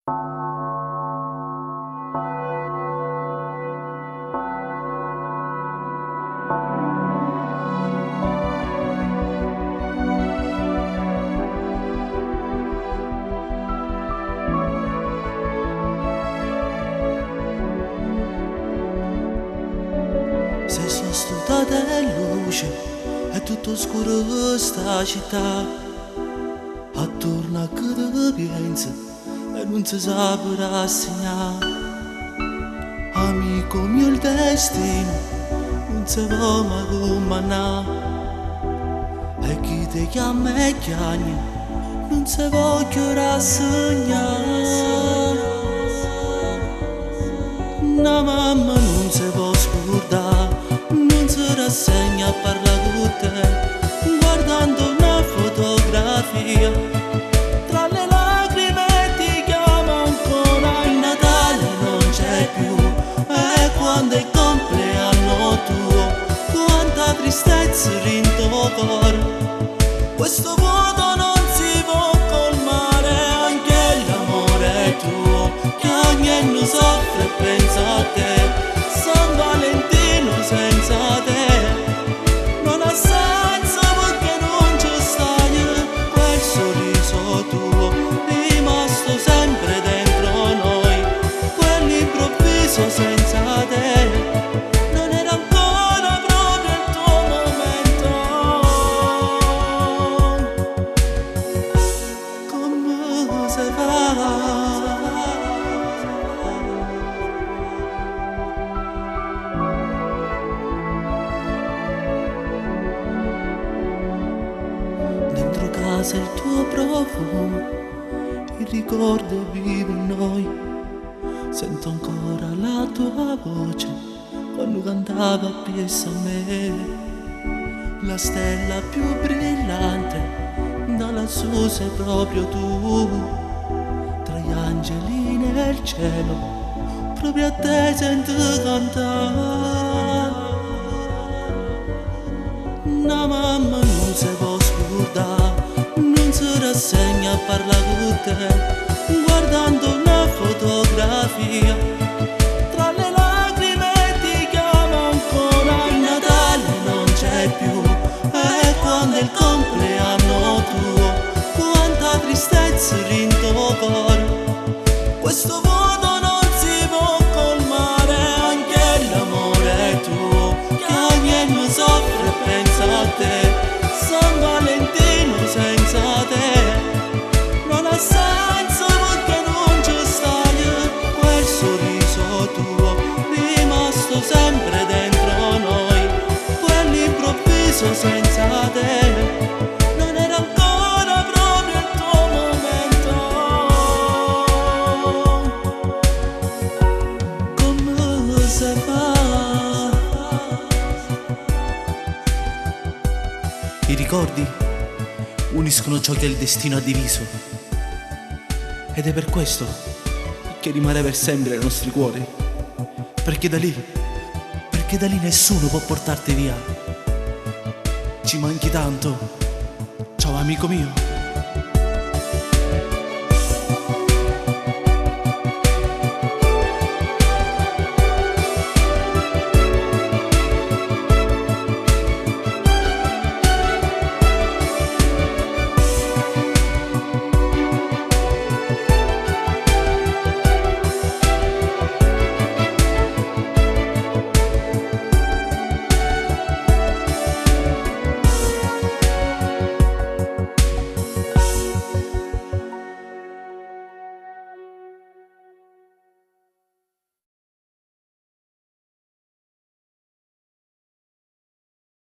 Se sono studiata in luce, è tutto scuro sta città. Attorno a che ti pensi e non si sa per assegnare. Amico mio il destino non si può mai comandare. E chi ti chiama e chiami non si voglio rassegnare. Una mamma non si può scordare, non si rassegna a parlare con te, guardando una fotografia. Tra le lacrime ti chiama ancora, il Natale non c'è più, e quando è il compleanno tuo, quanta tristezza in tuo cuore. Questo vuoto non si può colmare, anche l'amore tuo, che ogni anno soffre e pensa a te. San Valentino senza te non ha senso, perché non ci stai. Quel sorriso tuo rimasto sempre dentro noi, quell'improvviso senza te non era ancora proprio il tuo momento. Come si fa? Dentro casa il tuo profumo, il ricordo vive in noi. Sento ancora la tua voce quando cantava appresso a me. La stella più brillante da lassù sei proprio tu. Tra gli angeli nel cielo proprio a te sento cantare. Una mamma non si può scordare, non si rassegna a parlare con te, guardando una fotografia. Tra le lacrime ti chiama ancora, il Natale non c'è più, e quando è il compleanno tuo, quanta tristezza in tuo cuore. Questo vuoto non si può colmare, anche l'amore tuo, che ogni anno soffre e pensa a te. San Valentino senza te non ha senso, perché non ci stai. Quel sorriso tuo rimasto sempre dentro noi, quell'improvviso senza te non era ancora proprio il tuo momento. Come si fa? I ricordi uniscono ciò che il destino ha diviso, ed è per questo che rimane per sempre nei nostri cuori, perché da lì nessuno può portarti via. Ci manchi tanto, ciao amico mio.